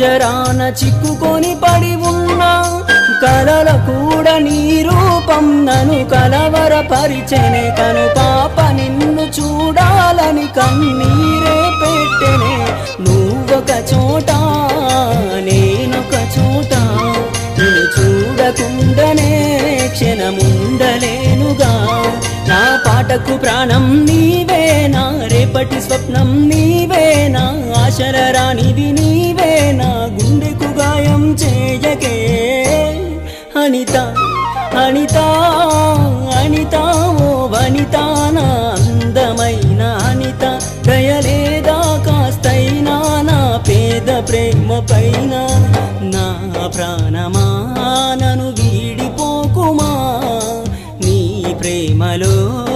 పంజరాన చిక్కుకొని పడి ఉన్నా కలల కూడా నీ రూపం నన్ను కలవరపరిచెనే కను పాప నిన్ను చూడాలని కన్నీరే పెట్టెనే నువ్వొక చోట నేనొక చోట నిన్ను చూడకుండానే క్షణముండలేనుగా నా పాటకు ప్రాణం నీవేనా రేపటి స్వప్నం నీవేనా ఆశల రానిది నీవేనా గుండెకు గాయం చేయకే అనిత అనిత అనిత ఓ వనిత నా అందమైన అనిత దయలేదా కాస్తైనా నా పేద ప్రేమ పైన నా ప్రాణమా నన్ను వీడిపోకుమా నీ ప్రేమలో